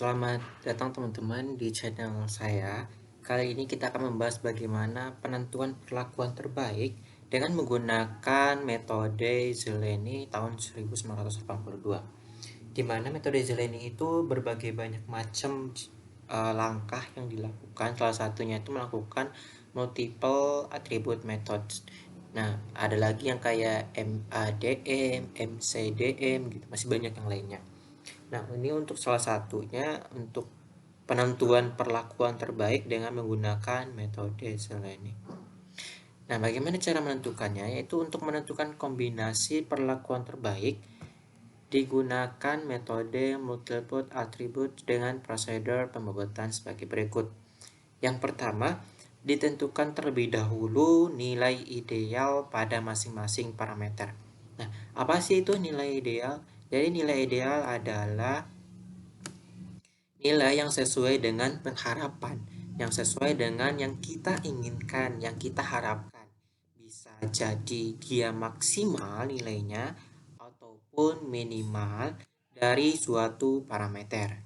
Selamat datang teman-teman di channel saya. Kali ini kita akan membahas bagaimana penentuan perlakuan terbaik dengan menggunakan metode Zeleny tahun 1982. Di mana metode Zeleny itu berbagai banyak macam langkah yang dilakukan. Salah satunya itu melakukan multiple attribute methods. Nah, ada lagi yang kayak MADM, MCDM gitu, masih banyak yang lainnya. Nah, ini untuk salah satunya untuk penentuan perlakuan terbaik dengan menggunakan metode Zeleny. Nah, bagaimana cara menentukannya? Yaitu untuk menentukan kombinasi perlakuan terbaik digunakan metode multiple attribute dengan prosedur pembobotan sebagai berikut. Yang pertama, ditentukan terlebih dahulu nilai ideal pada masing-masing parameter. Nah, apa sih itu nilai ideal? Jadi nilai ideal adalah nilai yang sesuai dengan pengharapan, yang sesuai dengan yang kita inginkan, yang kita harapkan. Bisa jadi dia maksimal nilainya ataupun minimal dari suatu parameter.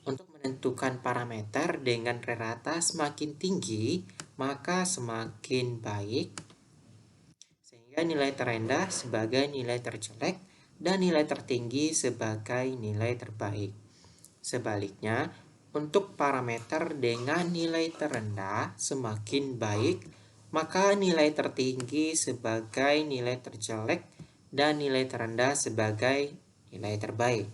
Untuk menentukan parameter dengan rata semakin tinggi, maka semakin baik, sehingga nilai terendah sebagai nilai terjelek dan nilai tertinggi sebagai nilai terbaik. Sebaliknya, untuk parameter dengan nilai terendah semakin baik, maka nilai tertinggi sebagai nilai terjelek dan nilai terendah sebagai nilai terbaik.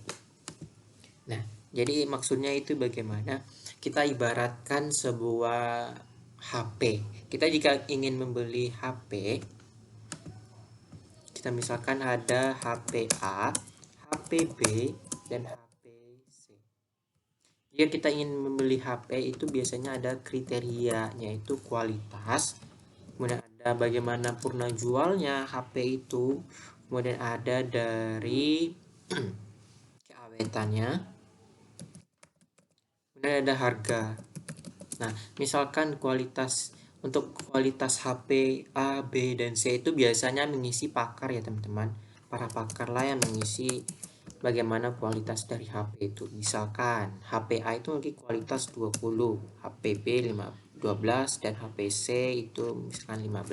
Nah, jadi maksudnya itu bagaimana? Kita ibaratkan sebuah HP. Kita jika ingin membeli HP, kita misalkan ada HP A, HP B, dan HP C. Jika kita ingin membeli HP itu biasanya ada kriteria, yaitu kualitas, kemudian ada bagaimana purna jualnya HP itu, kemudian ada dari keawetannya, kemudian ada harga. Nah, misalkan untuk kualitas HP A, B, dan C itu biasanya mengisi pakar ya teman-teman. Para pakar lah yang mengisi bagaimana kualitas dari HP itu. Misalkan HP A itu memiliki kualitas 20, HP B 12, dan HP C itu misalkan 15.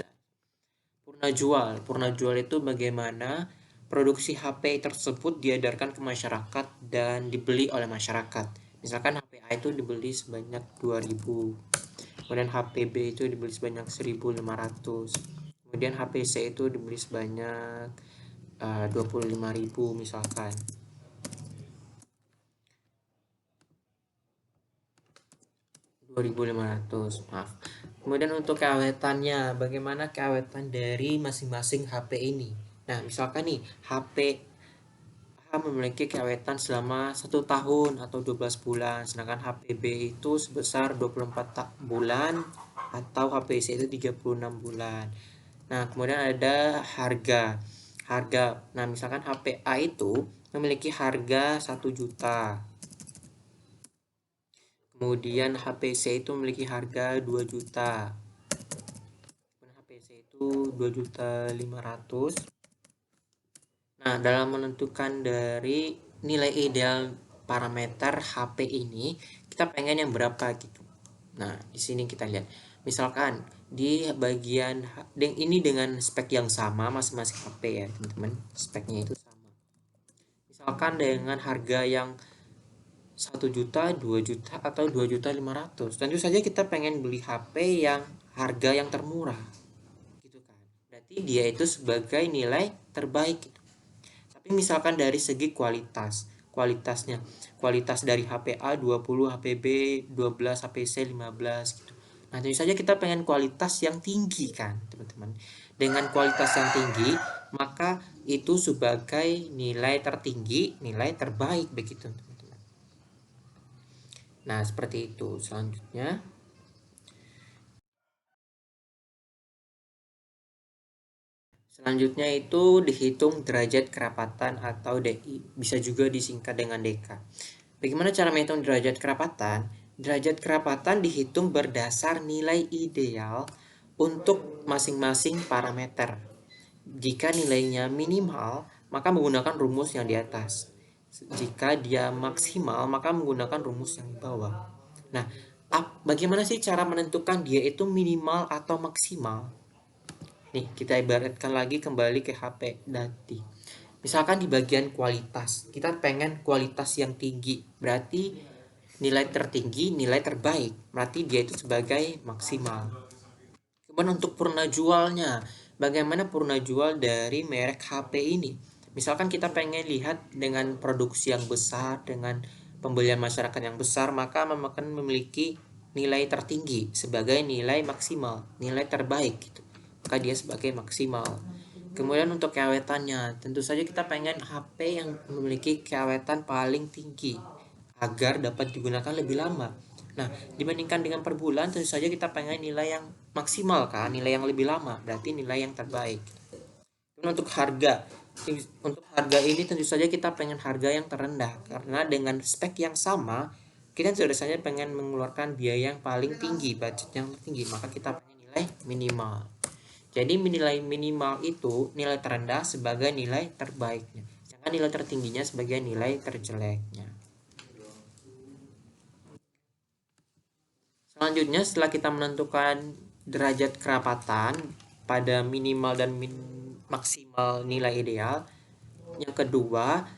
Purna jual itu bagaimana produksi HP tersebut diedarkan ke masyarakat dan dibeli oleh masyarakat. Misalkan HP A itu dibeli sebanyak 2000, kemudian HP B itu dibeli sebanyak 1500, kemudian HP C itu dibeli sebanyak 25.000 misalkan. 2500, maaf. Kemudian untuk keawetannya, bagaimana keawetan dari masing-masing HP ini? Nah, misalkan nih HP A memiliki keawetan selama 1 tahun atau 12 bulan, sedangkan HP B itu sebesar 24 bulan atau HP C itu 36 bulan. Nah, kemudian ada harga. Nah, misalkan HP A itu memiliki harga 1 juta. Kemudian HP C itu memiliki harga 2 juta. Kemudian HP C itu 2.500.000. Nah, dalam menentukan dari nilai ideal parameter HP ini, kita pengen yang berapa gitu. Nah, di sini kita lihat. Misalkan di bagian ini dengan spek yang sama masing-masing HP ya, teman-teman. Speknya itu sama. Misalkan dengan harga yang 1 juta, 2 juta, atau 2.500.000. Tentu saja kita pengen beli HP yang harga yang termurah. Gitu kan. Berarti dia itu sebagai nilai terbaik gitu. Tapi misalkan dari segi kualitas dari HP A 20, HP B 12, HP C 15 gitu. Nah, tentu saja kita pengen kualitas yang tinggi kan, teman-teman. Dengan kualitas yang tinggi, maka itu sebagai nilai tertinggi, nilai terbaik begitu, teman-teman. Nah, seperti itu. Selanjutnya itu dihitung derajat kerapatan atau DI, bisa juga disingkat dengan DK. Bagaimana cara menghitung derajat kerapatan? Derajat kerapatan dihitung berdasar nilai ideal untuk masing-masing parameter. Jika nilainya minimal, maka menggunakan rumus yang di atas. Jika dia maksimal, maka menggunakan rumus yang di bawah. Nah, bagaimana sih cara menentukan dia itu minimal atau maksimal? Nih, kita ibaratkan lagi kembali ke HP tadi. Misalkan di bagian kualitas, kita pengen kualitas yang tinggi, berarti nilai tertinggi, nilai terbaik, berarti dia itu sebagai maksimal. Kemudian untuk purna jualnya, bagaimana purna jual dari merek HP ini? Misalkan kita pengen lihat dengan produksi yang besar, dengan pembelian masyarakat yang besar, maka akan memiliki nilai tertinggi sebagai nilai maksimal, nilai terbaik gitu. Maka dia sebagai maksimal. Kemudian untuk keawetannya, tentu saja kita pengen HP yang memiliki keawetan paling tinggi agar dapat digunakan lebih lama. Nah, dibandingkan dengan per bulan, tentu saja kita pengen nilai yang maksimal kan, nilai yang lebih lama, berarti nilai yang terbaik. Kemudian untuk harga ini tentu saja kita pengen harga yang terendah, karena dengan spek yang sama, kita sudah saja pengen mengeluarkan biaya yang paling tinggi, budget yang tinggi, maka kita pengen nilai minimal. Jadi nilai minimal itu nilai terendah sebagai nilai terbaiknya, sedangkan nilai tertingginya sebagai nilai terjeleknya. Selanjutnya, setelah kita menentukan derajat kerapatan pada minimal dan maksimal nilai ideal, yang kedua,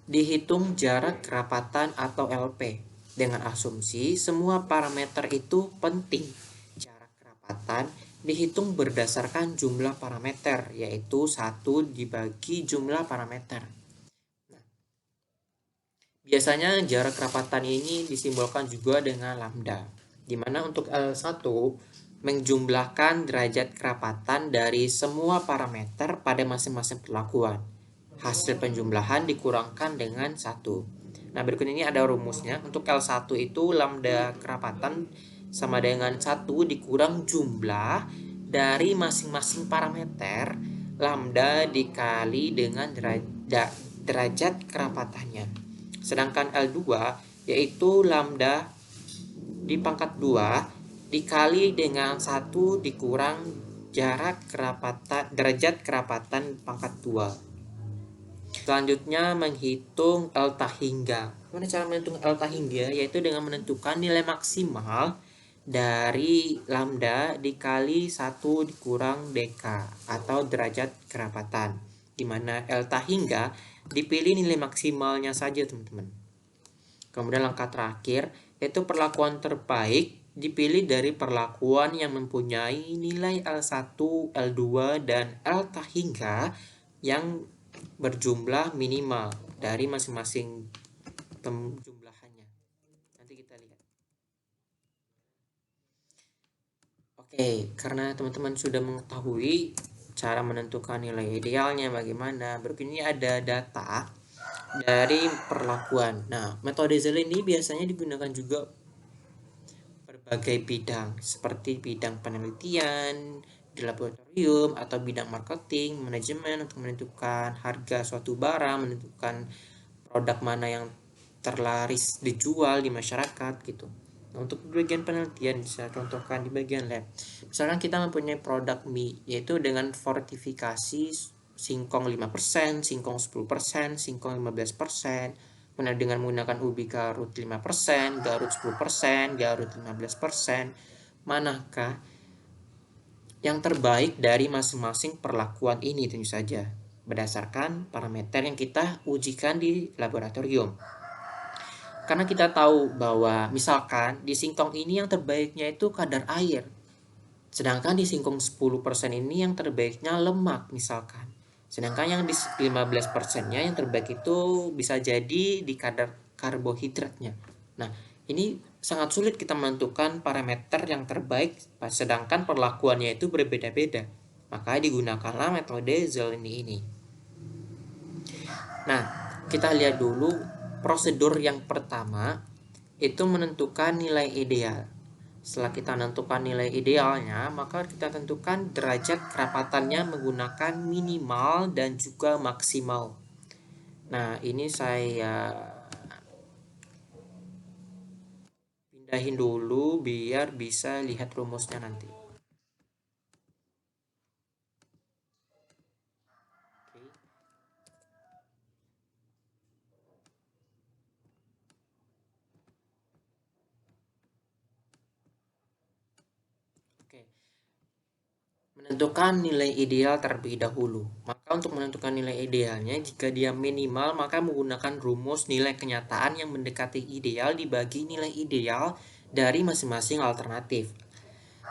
dihitung jarak kerapatan atau LP dengan asumsi semua parameter itu penting. Jarak kerapatan dihitung berdasarkan jumlah parameter, yaitu 1 dibagi jumlah parameter. Biasanya jarak kerapatan ini disimbolkan juga dengan lambda, di mana untuk L1 menjumlahkan derajat kerapatan dari semua parameter pada masing-masing perlakuan. Hasil penjumlahan dikurangkan dengan 1. Nah, berikut ini ada rumusnya. Untuk L1 itu lambda kerapatan sama dengan 1 dikurang jumlah dari masing-masing parameter lambda dikali dengan derajat kerapatannya. Sedangkan L2 yaitu lambda di pangkat 2 dikali dengan 1 dikurang derajat kerapatan pangkat 2. Selanjutnya menghitung L hingga. Bagaimana cara menghitung L hingga? Yaitu dengan menentukan nilai maksimal dari lambda dikali 1 dikurang dk atau derajat kerapatan. Di mana L hingga dipilih nilai maksimalnya saja, teman-teman. Kemudian langkah terakhir yaitu perlakuan terbaik dipilih dari perlakuan yang mempunyai nilai L1, L2, dan L hingga yang berjumlah minimal dari masing-masing penjumlahannya. Nanti kita lihat. Oke, karena teman-teman sudah mengetahui cara menentukan nilai idealnya bagaimana, berikut ini ada data dari perlakuan. Nah, metode Zell ini biasanya digunakan juga berbagai bidang, seperti bidang penelitian di laboratorium atau bidang marketing, manajemen untuk menentukan harga suatu barang, menentukan produk mana yang terlaris dijual di masyarakat gitu. Nah, untuk bagian penelitian bisa contohkan di bagian lab. Misalkan kita mempunyai produk mie yaitu dengan fortifikasi singkong 5%, singkong 10%, singkong 15%, kemudian dengan menggunakan ubi Garut 5%, Garut 10%, Garut 15%, manakah yang terbaik dari masing-masing perlakuan ini tentu saja berdasarkan parameter yang kita ujikan di laboratorium. Karena kita tahu bahwa misalkan di singkong ini yang terbaiknya itu kadar air. Sedangkan di singkong 10% ini yang terbaiknya lemak misalkan. Sedangkan yang di 15%-nya yang terbaik itu bisa jadi di kadar karbohidratnya. Nah, ini sangat sulit kita menentukan parameter yang terbaik sedangkan perlakuannya itu berbeda-beda. Maka digunakanlah metode Zeleny ini. Nah, kita lihat dulu prosedur yang pertama itu menentukan nilai ideal. Setelah kita menentukan nilai idealnya, maka kita tentukan derajat kerapatannya menggunakan minimal dan juga maksimal. Nah, ini saya pindahin dulu biar bisa lihat rumusnya nanti. Menentukan nilai ideal terlebih dahulu. Maka untuk menentukan nilai idealnya, jika dia minimal, maka menggunakan rumus nilai kenyataan yang mendekati ideal dibagi nilai ideal dari masing-masing alternatif.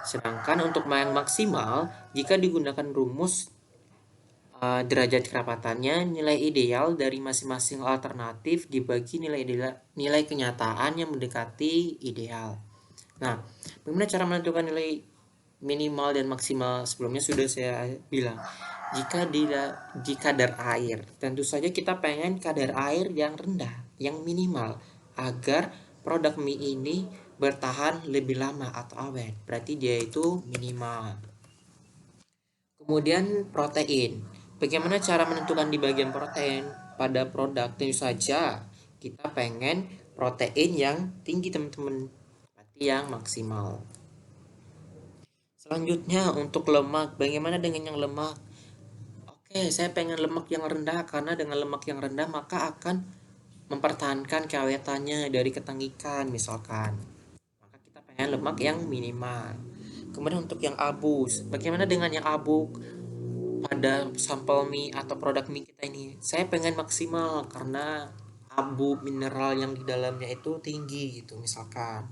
Sedangkan untuk yang maksimal, jika digunakan rumus derajat kerapatannya, nilai ideal dari masing-masing alternatif dibagi nilai kenyataan yang mendekati ideal. Nah, bagaimana cara menentukan nilai minimal dan maksimal? Sebelumnya sudah saya bilang, di kadar air, tentu saja kita pengen kadar air yang rendah, yang minimal, agar produk mie ini bertahan lebih lama atau awet. Berarti dia itu minimal. Kemudian protein. Bagaimana cara menentukan di bagian protein pada produk? Tentu saja kita pengen protein yang tinggi, teman-teman. Berarti yang maksimal. Selanjutnya untuk lemak. Bagaimana dengan yang lemak? Oke, saya pengen lemak yang rendah karena dengan lemak yang rendah maka akan mempertahankan keawetannya dari ketang ikan misalkan. Maka kita pengen lemak yang minimal. Kemudian untuk yang abus. Bagaimana dengan yang abuk? Pada sampel mie atau produk mie kita ini, saya pengen maksimal karena abu mineral yang di dalamnya itu tinggi gitu misalkan.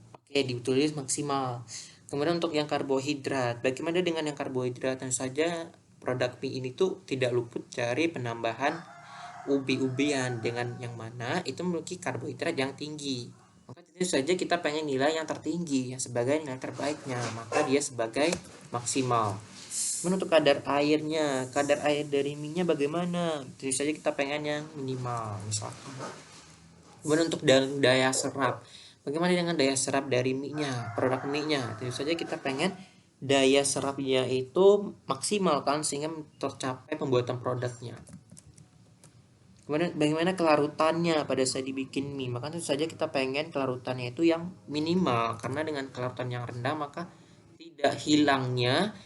Oke, ditulis maksimal. Kemudian untuk yang karbohidrat, bagaimana dengan yang karbohidrat? Tentu saja produk mie ini tuh tidak luput dari penambahan ubi-ubian, dengan yang mana itu memiliki karbohidrat yang tinggi. Maka tentu saja kita pengen nilai yang tertinggi, yang sebagai nilai terbaiknya, maka dia sebagai maksimal. Untuk kadar airnya, kadar air dari minyak bagaimana? Tentu saja kita pengen yang minimal misalkan. Kemudian untuk daya serap, bagaimana dengan daya serap dari minyak, produk minyak? Tentu saja kita pengen daya serapnya itu maksimal kan, sehingga tercapai pembuatan produknya. Kemudian bagaimana kelarutannya pada saat dibikin mie? Maka tentu saja kita pengen kelarutannya itu yang minimal, karena dengan kelarutan yang rendah maka tidak hilangnya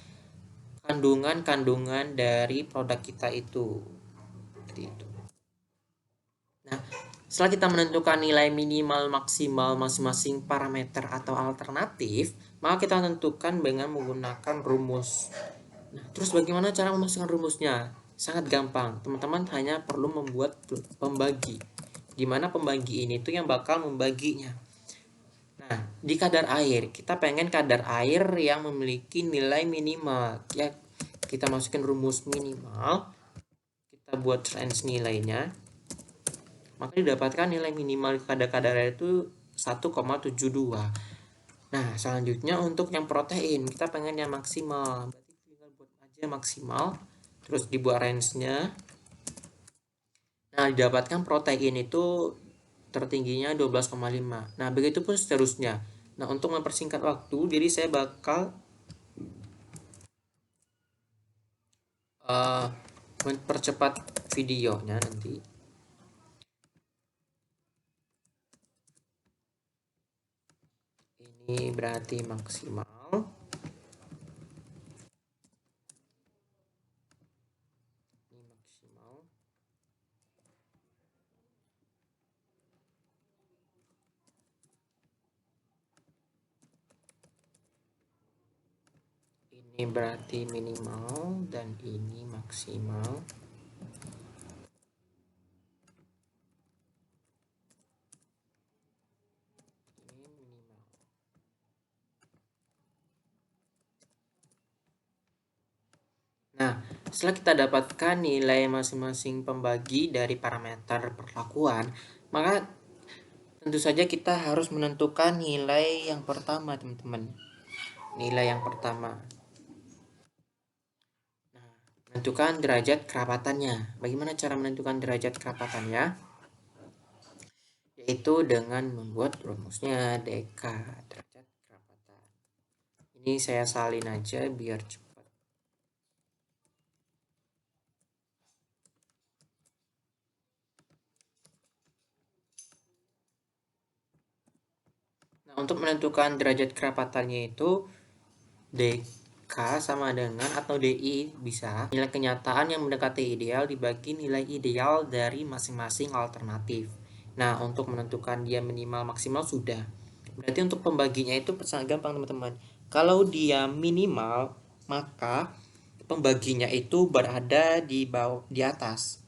kandungan-kandungan dari produk kita itu. Seperti itu. Nah, setelah kita menentukan nilai minimal maksimal masing-masing parameter atau alternatif, maka kita tentukan dengan menggunakan rumus. Nah, terus bagaimana cara memasukkan rumusnya? Sangat gampang. Teman-teman hanya perlu membuat pembagi. Di mana pembagi ini tuh yang bakal membaginya. Nah, di kadar air, kita pengen kadar air yang memiliki nilai minimal. Ya, kita masukin rumus minimal, kita buat range nilainya, maka didapatkan nilai minimal kadar air itu 1,72. Nah, selanjutnya untuk yang protein, kita pengen yang maksimal. Berarti tinggal buat aja maksimal, terus dibuat range-nya. Nah, didapatkan protein itu tertingginya 12,5. Nah, begitu pun seterusnya. Nah, untuk mempersingkat waktu, jadi saya bakal mempercepat videonya nanti. Ini berarti maksimal. Ini maksimal. Ini berarti minimal dan ini maksimal. Ini minimal. Nah, setelah kita dapatkan nilai masing-masing pembagi dari parameter perlakuan, maka tentu saja kita harus menentukan nilai yang pertama, teman-teman. Nilai yang pertama. Nah, menentukan derajat kerapatannya. Bagaimana cara menentukan derajat kerapatannya? Yaitu dengan membuat rumusnya DK, derajat kerapatan. Ini saya salin aja biar cepat. Nah, untuk menentukan derajat kerapatannya itu DK sama dengan, atau DI bisa, nilai kenyataan yang mendekati ideal dibagi nilai ideal dari masing-masing alternatif. Nah, untuk menentukan dia minimal maksimal sudah. Berarti untuk pembaginya itu sangat gampang, teman-teman. Kalau dia minimal, maka pembaginya itu berada di bawah, di atas.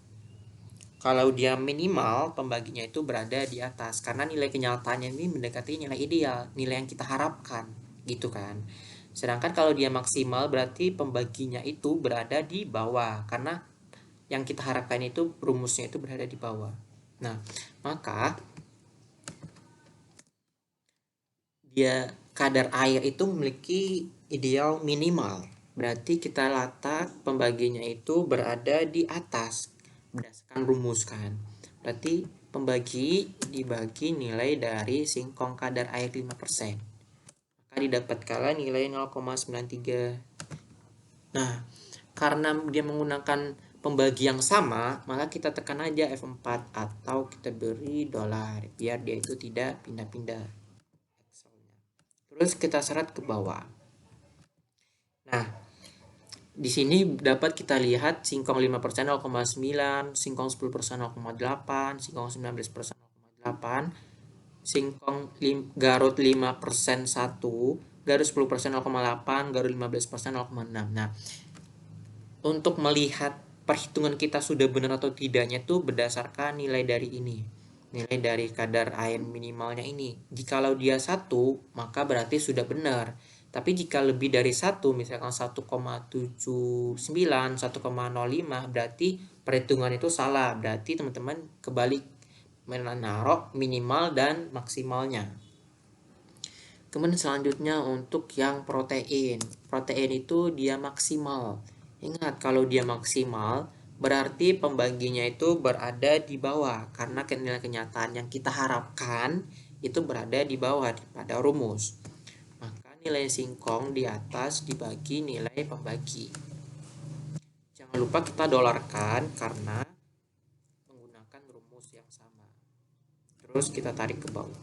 Kalau dia minimal, pembaginya itu berada di atas karena nilai kenyataannya ini mendekati nilai ideal, nilai yang kita harapkan, gitu kan. Sedangkan kalau dia maksimal berarti pembaginya itu berada di bawah karena yang kita harapkan itu rumusnya itu berada di bawah. Nah, maka dia kadar air itu memiliki ideal minimal. Berarti kita letak pembaginya itu berada di atas berdasarkan rumus kan. Berarti pembagi dibagi nilai dari singkong kadar air 5%. Maka didapatkanlah nilai 0,93. Nah, karena dia menggunakan pembagi yang sama, maka kita tekan aja F4 atau kita beri dolar biar dia itu tidak pindah-pindah. Terus kita seret ke bawah. Nah, di sini dapat kita lihat singkong 5% 0,9, singkong 10% 0,8, singkong 19% 0,8, singkong Garut 5% 1, Garut 10% 0,8, Garut 15% 0,6. Nah, untuk melihat perhitungan kita sudah benar atau tidaknya itu berdasarkan nilai dari ini. Nilai dari kadar air minimalnya ini. Jikalau dia 1, maka berarti sudah benar. Tapi jika lebih dari 1, misalkan 1,79, 1,05, berarti perhitungan itu salah. Berarti teman-teman kebalik menaruh minimal dan maksimalnya. Kemudian selanjutnya untuk yang protein. Protein itu dia maksimal. Ingat, kalau dia maksimal berarti pembaginya itu berada di bawah karena nilai kenyataan yang kita harapkan itu berada di bawah pada rumus. Maka nilai singkong di atas dibagi nilai pembagi. Jangan lupa kita dolarkan karena menggunakan rumus yang sama. Terus kita tarik ke bawah.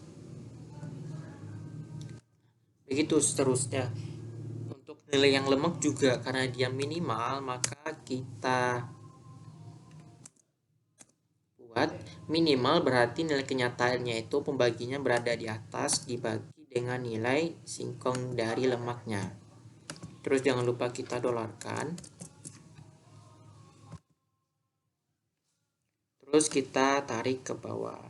Begitu seterusnya. Untuk nilai yang lemak juga karena dia minimal, maka kita buat minimal berarti nilai kenyataannya itu pembaginya berada di atas dibagi dengan nilai singkong dari lemaknya. Terus jangan lupa kita dolarkan. Terus kita tarik ke bawah.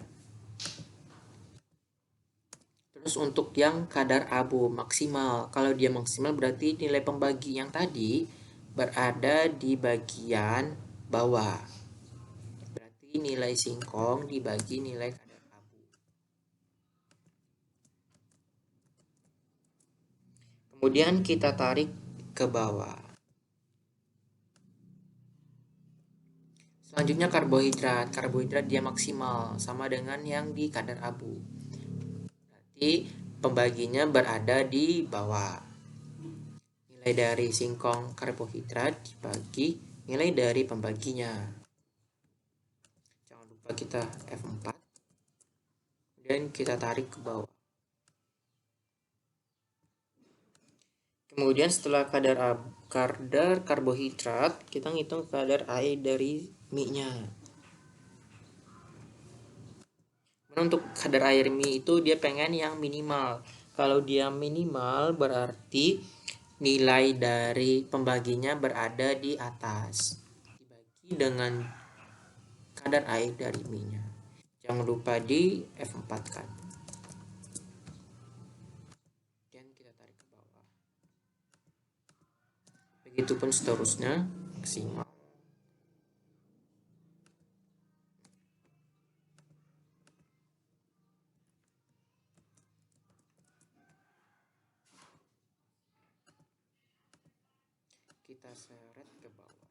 Terus untuk yang kadar abu maksimal, kalau dia maksimal berarti nilai pembagi yang tadi berada di bagian bawah. Berarti nilai singkong dibagi nilai kadar abu. Kemudian kita tarik ke bawah. Selanjutnya karbohidrat. Karbohidrat dia maksimal sama dengan yang di kadar abu. Berarti pembaginya berada di bawah. Nilai dari singkong karbohidrat dibagi nilai dari pembaginya. Jangan lupa kita F4. Dan kita tarik ke bawah. Kemudian setelah kadar karbohidrat, kita ngitung kadar air dari mie-nya. Untuk kadar air mie itu dia pengen yang minimal. Kalau dia minimal berarti nilai dari pembaginya berada di atas. Dibagi dengan kadar air dari mie-nya. Jangan lupa di F4 kan. Dan kita tarik ke bawah. Begitupun seterusnya maksimal. Kita seret ke bawah.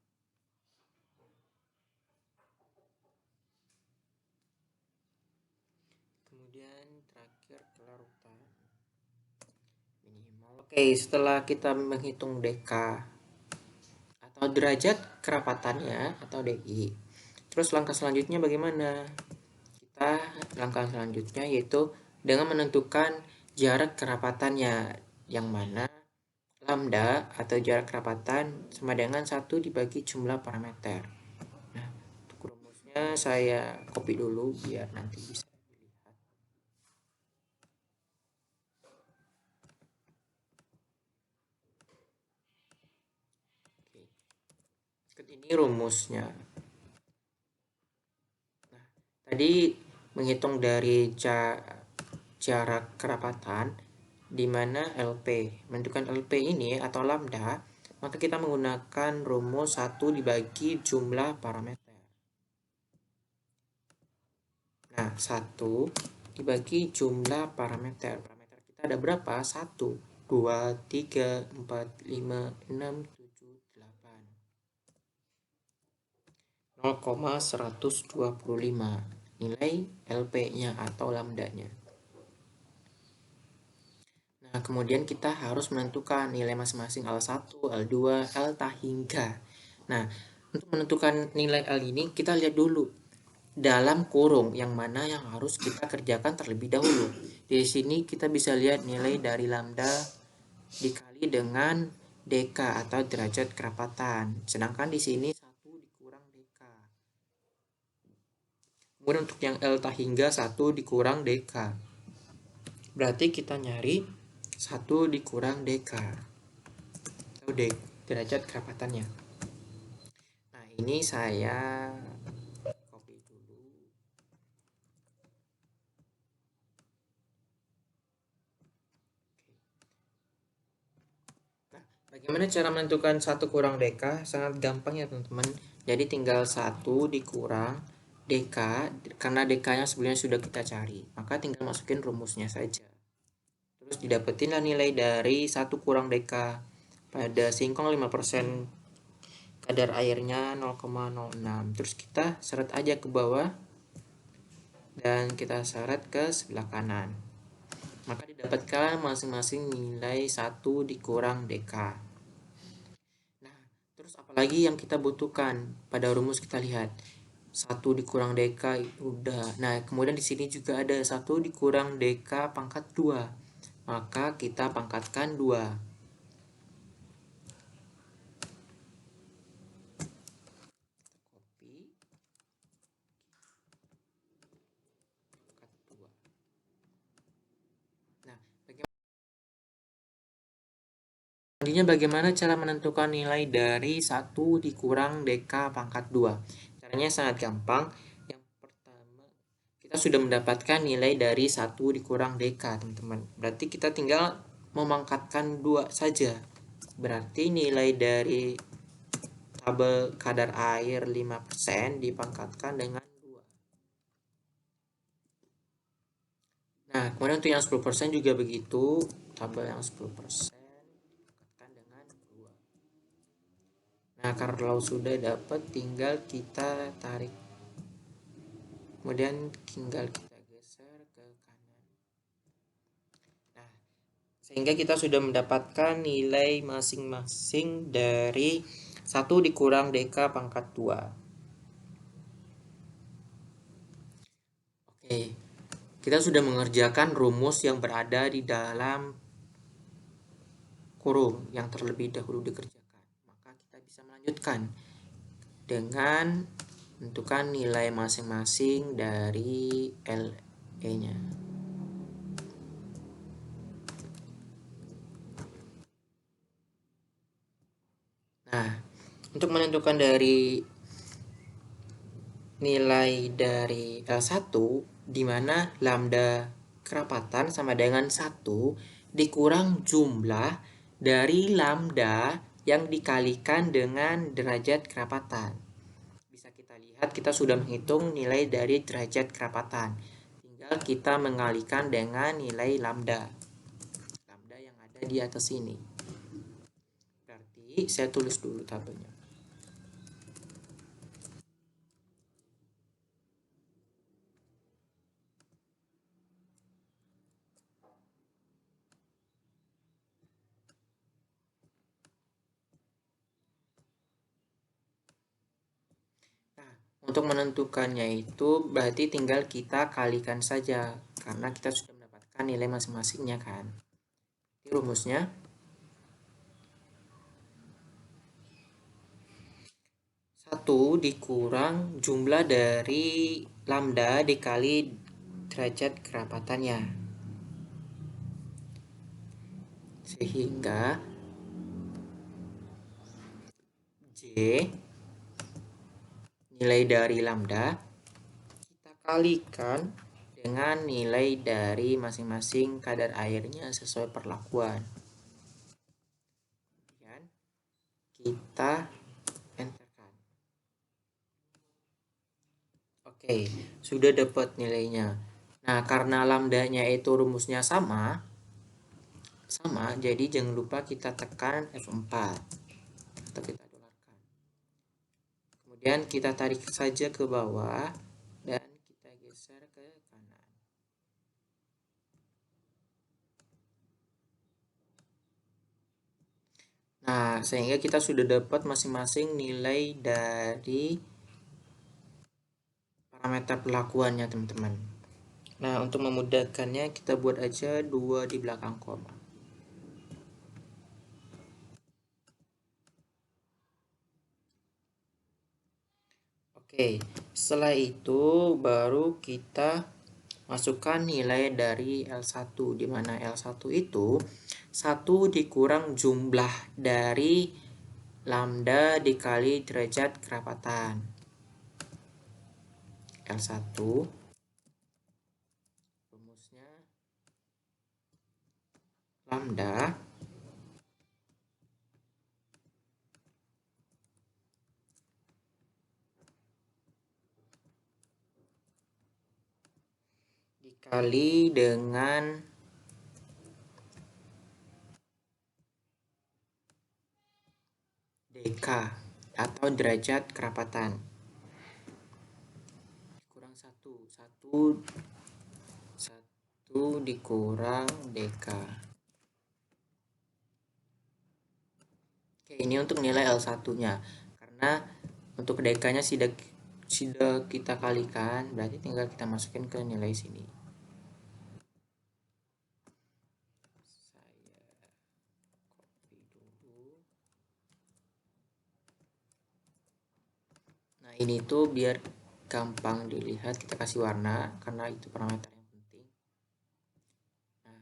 Kemudian terakhir kelarutan minimal. Oke, setelah kita menghitung dk atau derajat kerapatannya atau DI, terus langkah selanjutnya bagaimana? Langkah selanjutnya yaitu dengan menentukan jarak kerapatannya, yang mana lambda atau jarak kerapatan sama dengan 1 dibagi jumlah parameter. Nah, untuk rumusnya saya copy dulu biar nanti bisa dilihat. Ini rumusnya. Nah, tadi menghitung dari jarak kerapatan, di mana LP. Menentukan LP ini atau lambda, maka kita menggunakan rumus 1 dibagi jumlah parameter. Nah, 1 dibagi jumlah parameter. Parameter kita ada berapa? 1, 2, 3, 4, 5, 6, 7, 8. 0,125 nilai LP-nya atau lambdanya. Nah, kemudian kita harus menentukan nilai masing-masing L1, L2, L hingga. Nah, untuk menentukan nilai L ini kita lihat dulu dalam kurung yang mana yang harus kita kerjakan terlebih dahulu. Di sini kita bisa lihat nilai dari lambda dikali dengan dk atau derajat kerapatan. Sedangkan di sini 1 dikurang dk. Kemudian untuk yang L hingga 1 dikurang dk. Berarti kita nyari 1 dikurang dk atau derajat kerapatannya. Nah, ini saya copy dulu. Nah, bagaimana cara menentukan 1 kurang dk? Sangat gampang ya teman-teman. Jadi tinggal 1 dikurang dk, karena dk nya sebenarnya sudah kita cari. Maka tinggal masukin rumusnya saja. Terus didapetinlah nilai dari 1 kurang dk. Pada singkong 5% kadar airnya 0,06. Terus kita seret aja ke bawah dan kita seret ke sebelah kanan. Maka didapatkan masing-masing nilai 1 dikurang dk. Nah, terus apalagi yang kita butuhkan? Pada rumus kita lihat 1 dikurang dk udah. Nah, kemudian di sini juga ada 1 dikurang dk pangkat 2. Maka kita pangkatkan 2. Selanjutnya bagaimana cara menentukan nilai dari 1 dikurang dk pangkat 2? Caranya sangat gampang. Yang pertama, kita sudah mendapatkan nilai dari 1 dikurang dk, teman-teman. Berarti kita tinggal memangkatkan 2 saja. Berarti nilai dari tabel kadar air 5% dipangkatkan dengan 2. Nah, kemudian untuk yang 10% juga begitu. Tabel yang 10% dengan 2. Nah, kalau sudah dapat tinggal kita tarik. Kemudian tinggal kita geser ke kanan. Nah, sehingga kita sudah mendapatkan nilai masing-masing dari 1 dikurang dk pangkat 2. Oke, kita sudah mengerjakan rumus yang berada di dalam kurung yang terlebih dahulu dikerjakan. Maka kita bisa melanjutkan dengan menentukan nilai masing-masing dari LE-nya. Nah, untuk menentukan dari nilai dari L1, di mana lambda kerapatan sama dengan 1 dikurang jumlah dari lambda yang dikalikan dengan derajat kerapatan. Bisa kita lihat, kita sudah menghitung nilai dari derajat kerapatan. Tinggal kita mengalikan dengan nilai lambda. Lambda yang ada di atas ini. Berarti saya tulis dulu tabelnya. Nah, untuk menentukannya itu berarti tinggal kita kalikan saja, karena kita sudah mendapatkan nilai masing-masingnya kan. Ini rumusnya. Satu dikurang jumlah dari lambda dikali derajat kerapatannya. Sehingga J nilai dari lambda kita kalikan dengan nilai dari masing-masing kadar airnya sesuai perlakuan. Kemudian kita enterkan. Oke, sudah dapat nilainya. Nah, karena lambdanya itu rumusnya sama, jadi jangan lupa kita tekan F4 atau kita dolarkan. Kemudian kita tarik saja ke bawah dan kita geser ke kanan. Nah, sehingga kita sudah dapat masing-masing nilai dari parameter perlakuannya, teman-teman. Nah, untuk memudahkannya kita buat aja 2 di belakang koma. Oke, setelah itu baru kita masukkan nilai dari L1, di mana L1 itu 1 dikurang jumlah dari lambda dikali derajat kerapatan. L1 rumusnya lambda dikali dengan dk atau derajat kerapatan kurang 1 dikurang dk. Oke, ini untuk nilai L1 nya, karena untuk dk nya sudah kita kalikan, berarti tinggal kita masukin ke nilai sini. Nah, ini tuh biar gampang dilihat, kita kasih warna karena itu parameter yang penting. Nah,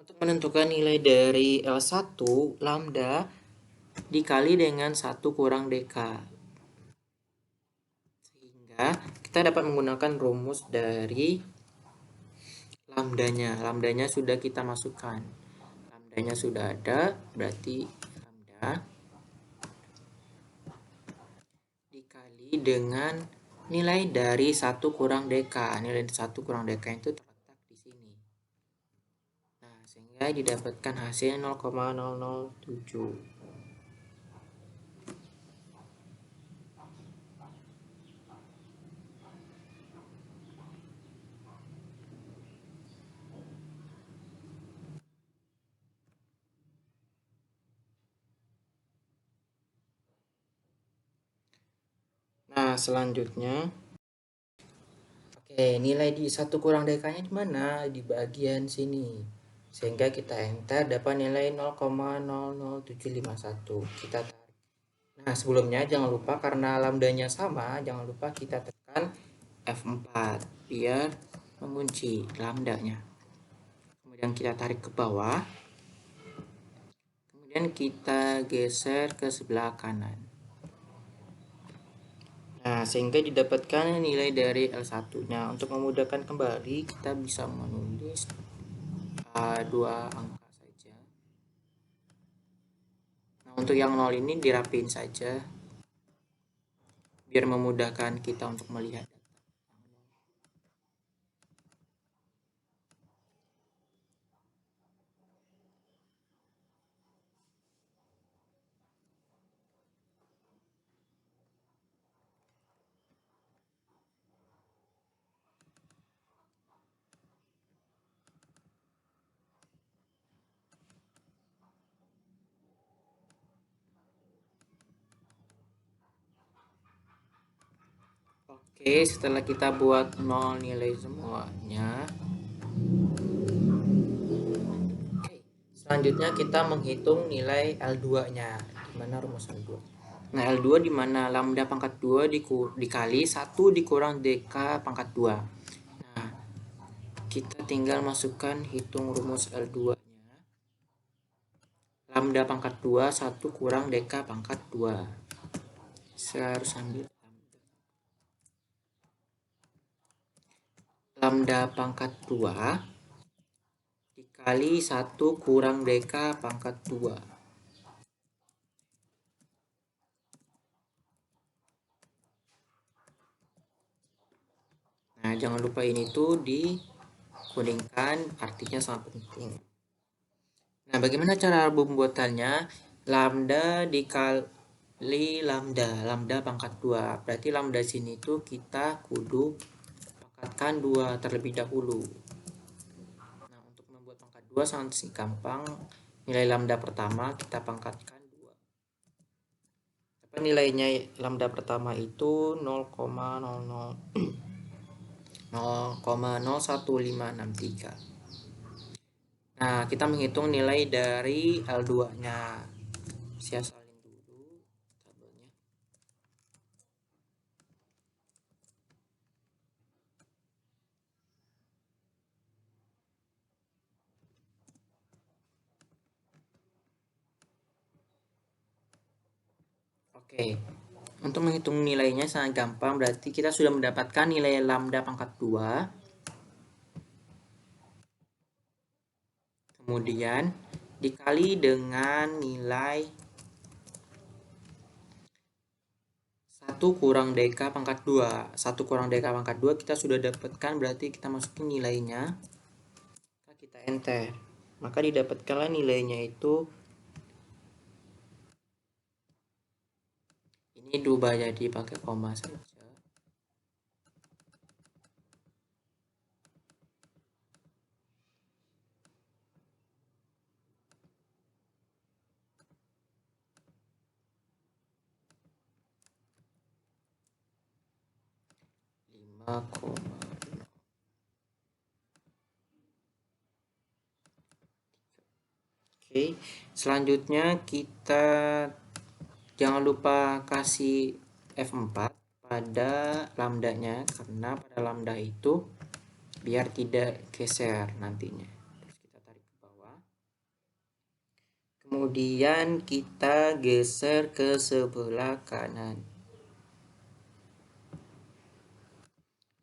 untuk menentukan nilai dari L1 lambda dikali dengan 1 kurang dk, sehingga kita dapat menggunakan rumus dari lambdanya sudah kita masukkan. Lambdanya sudah ada, berarti lambda dikali dengan nilai dari 1 kurang dk. Nilai 1 kurang dk itu terletak di sini. Nah, sehingga didapatkan hasil 0,007. Nah, selanjutnya oke, nilai di 1 kurang dk-nya di mana? Di bagian sini. Sehingga kita enter dapat nilai 0,00751. Kita tarik. Nah, sebelumnya jangan lupa karena lambdanya sama, jangan lupa kita tekan F4 biar mengunci lambdanya. Kemudian kita tarik ke bawah. Kemudian kita geser ke sebelah kanan. Nah, sehingga didapatkan nilai dari L1-nya. Untuk memudahkan kembali, kita bisa menulis 2 angka saja. Nah, untuk yang 0 ini dirapiin saja, biar memudahkan kita untuk melihat. Oke, setelah kita buat 0 nilai semuanya. Oke, selanjutnya kita menghitung nilai L2-nya. Di mana rumus L2? Nah, L2 di mana lambda pangkat 2 dikali 1 dikurang dk pangkat 2. Nah, kita tinggal masukkan hitung rumus L2-nya. lambda pangkat 2 1 kurang dk pangkat 2. Saya harus ambil lambda pangkat 2 dikali 1 kurang dk pangkat 2. Nah, jangan lupa ini tuh dikuningkan, artinya sangat penting. Nah, bagaimana cara pembuatannya? Lambda dikali lambda pangkat 2. Berarti lambda sini tuh kita kudu pangkatkan 2 terlebih dahulu. Nah, untuk membuat pangkat 2 sangat gampang. Nilai lambda pertama kita pangkatkan 2. Apa nilainya lambda pertama itu 0,01563. Nah, kita menghitung nilai dari L2-nya. Saya salin dulu tabelnya. Oke. Untuk menghitung nilainya sangat gampang, berarti kita sudah mendapatkan nilai lambda pangkat 2. Kemudian dikali dengan nilai 1 kurang dk pangkat 2. 1 kurang dk pangkat 2 kita sudah dapatkan, berarti kita masukin nilainya. Kita enter. Maka didapatkanlah nilainya itu, ini diubah jadi pakai koma saja. Oke, selanjutnya kita jangan lupa kasih F4 pada lambdanya, karena pada lambda itu biar tidak geser nantinya. Terus kita tarik ke bawah. Kemudian kita geser ke sebelah kanan.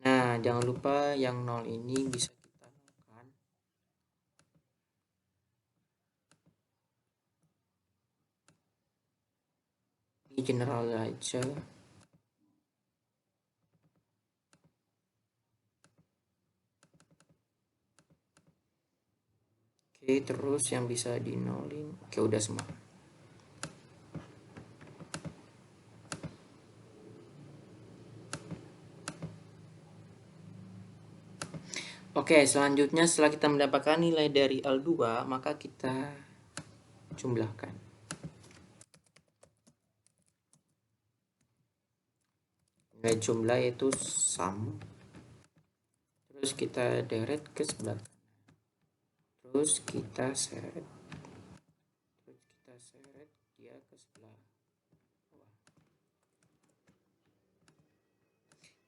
Nah, jangan lupa yang 0 ini bisa kita nolkan. Ini general aja. Oke, terus yang bisa dinolin. Oke, udah semua. Oke, selanjutnya setelah kita mendapatkan nilai dari L2, maka kita jumlahkan. Nilai jumlah yaitu sum. Terus kita deret ke sebelah kanan. Terus kita seret. Terus kita seret dia ke sebelah bawah.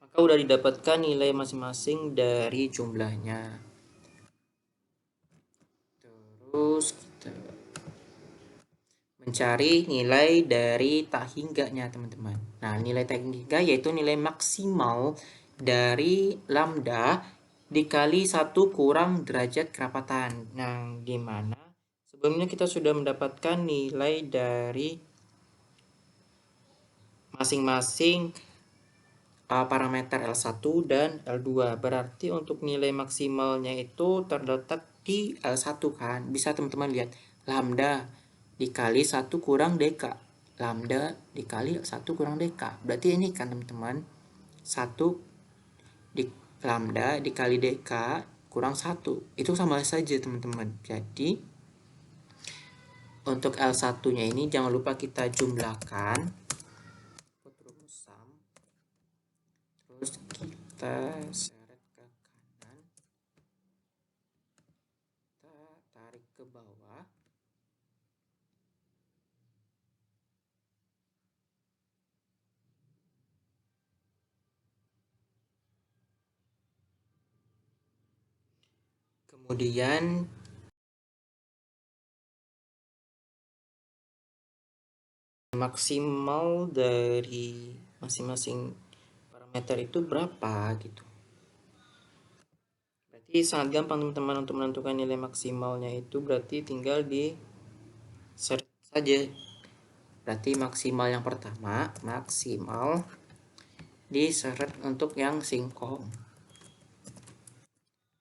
Maka udah didapatkan nilai masing-masing dari jumlahnya. Terus kita mencari nilai dari tak hingganya, teman-teman. Nah, nilai tak hingga yaitu nilai maksimal dari lambda dikali 1 kurang derajat kerapatan. Nah, gimana? Sebelumnya kita sudah mendapatkan nilai dari masing-masing parameter L1 dan L2. Berarti untuk nilai maksimalnya itu terletak di L1 kan. Bisa teman-teman lihat. Lambda dikali 1 kurang dk. Lambda dikali 1 kurang dk. Berarti ini kan teman-teman. 1 di lambda dikali dk kurang 1. Itu sama saja teman-teman. Jadi untuk L1-nya ini jangan lupa kita jumlahkan. Terus kita seret ke kanan, kita tarik ke bawah. Kemudian maksimal dari masing-masing parameter itu berapa gitu. Berarti sangat gampang teman-teman untuk menentukan nilai maksimalnya, itu berarti tinggal di search saja. Berarti maksimal yang pertama, maksimal diseret untuk yang singkong.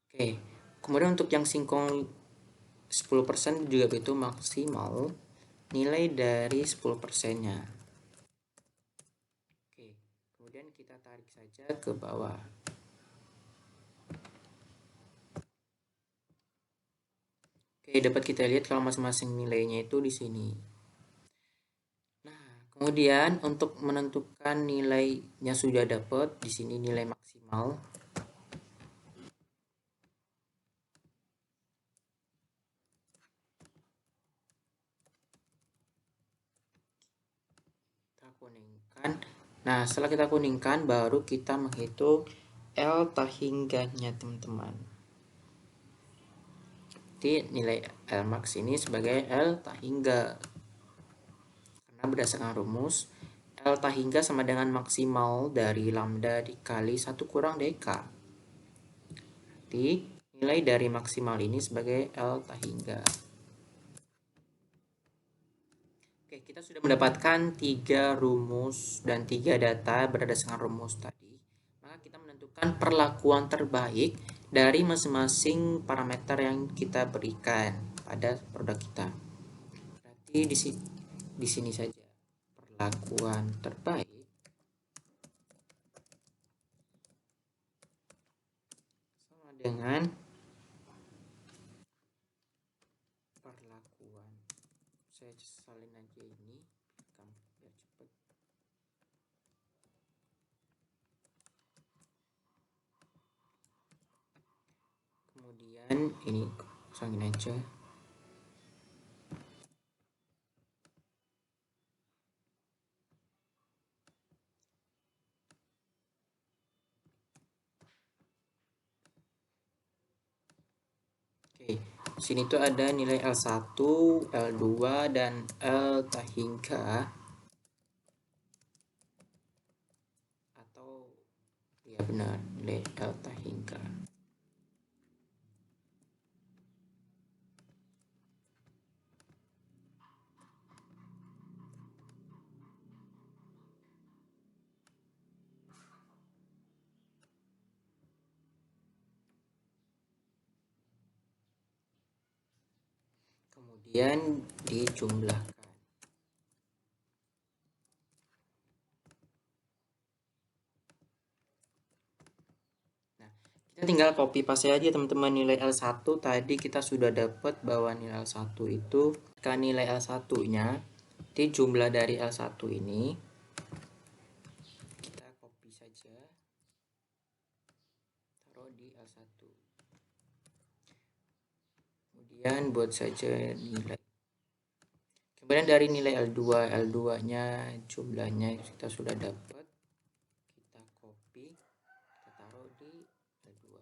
Oke, kemudian untuk yang singkong 10% juga begitu, maksimal nilai dari 10%-nya. Oke, kemudian kita tarik saja ke bawah. Oke, dapat kita lihat kalau masing-masing nilainya itu di sini. Nah, kemudian untuk menentukan nilainya sudah dapat di sini nilai maksimal. Kita kuningkan. Nah, setelah kita kuningkan baru kita menghitung L tahingganya, teman-teman. Jadi nilai L max ini sebagai L tahingga. Karena berdasarkan rumus L tahingga sama dengan maksimal dari lambda dikali 1 kurang dk. Jadi nilai dari maksimal ini sebagai L tahingga. Oke, kita sudah mendapatkan 3 rumus dan 3 data berdasarkan rumus tadi. Maka kita menentukan perlakuan terbaik dari masing-masing parameter yang kita berikan pada produk kita. Berarti di sini saja perlakuan terbaik sama dengan perlakuan. Saya salin aja ini biar cepat. Kemudian ini salin aja. Oke, sini tuh ada nilai L1, L2 dan L tahingga, atau ya benar nilai L tahingga. Kemudian dijumlahkan. Nah, kita tinggal copy paste aja teman-teman. Nilai L1 tadi kita sudah dapat bahwa nilai L1 itu kan nilai L1-nya di jumlah dari L1 ini. Kita copy saja. Taruh di L1. Kemudian buat saja nilai. Kemudian dari nilai L2, L2-nya jumlahnya kita sudah dapat. Kita copy, kita taruh di L2.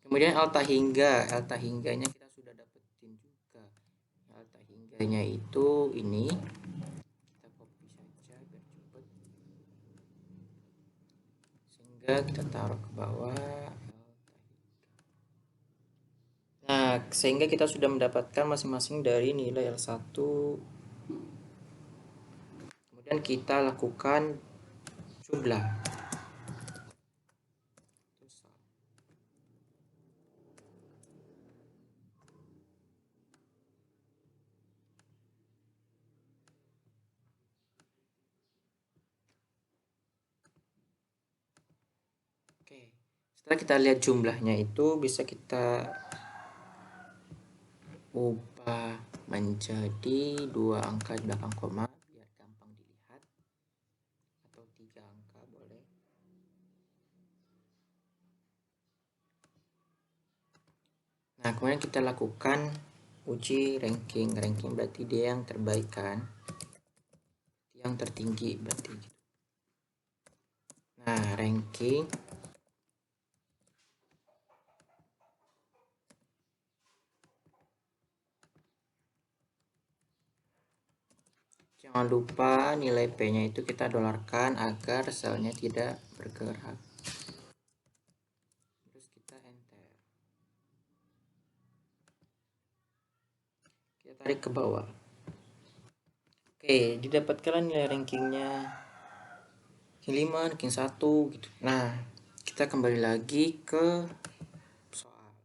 Kemudian L tahingganya kita sudah dapetin juga. L tahingganya itu ini. Kita copy saja biar cepat. Sehingga kita taruh ke bawah. Nah, sehingga kita sudah mendapatkan masing-masing dari nilai L1. Kemudian kita lakukan jumlah. Oke, setelah kita lihat jumlahnya itu bisa kita ubah menjadi 2 angka di belakang koma biar gampang dilihat, atau 3 angka boleh. Nah, kemudian kita lakukan uji ranking. Ranking berarti dia yang terbaik kan, yang tertinggi berarti. Nah, ranking Jangan lupa nilai P-nya itu kita dolarkan agar selnya tidak bergerak. Terus kita enter. Kita tarik ke bawah. Oke, didapatkan nilai rankingnya ranking 5, ranking 1 gitu. Nah, kita kembali lagi ke soal.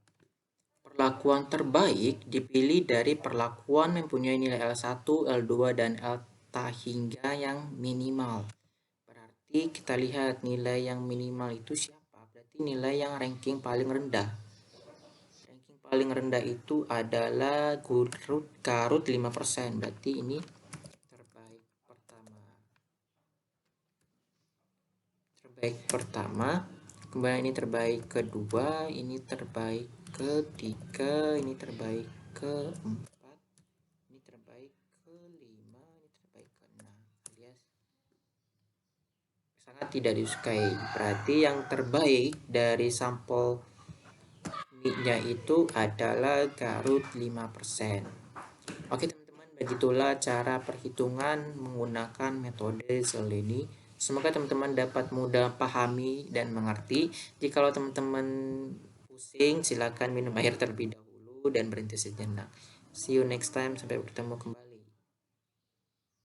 Perlakuan terbaik dipilih dari perlakuan mempunyai nilai L1, L2, dan L hingga yang minimal. Berarti kita lihat nilai yang minimal itu siapa? Berarti nilai yang ranking paling rendah. Ranking paling rendah itu adalah Garut 5%. Berarti ini terbaik pertama. Terbaik pertama. Kemudian ini terbaik kedua, ini terbaik ketiga, ini terbaik keempat, ini terbaik kelima, ini terbaik keenam, alias sangat tidak disukai. Berarti yang terbaik dari sampel mie-nya itu adalah Garut 5%. Oke teman-teman, begitulah cara perhitungan menggunakan metode Zeleny. Semoga teman-teman dapat mudah pahami dan mengerti. Jikalau teman-teman pusing, silakan minum air terlebih dahulu dan berhenti sejenak. See you next time, sampai bertemu kembali.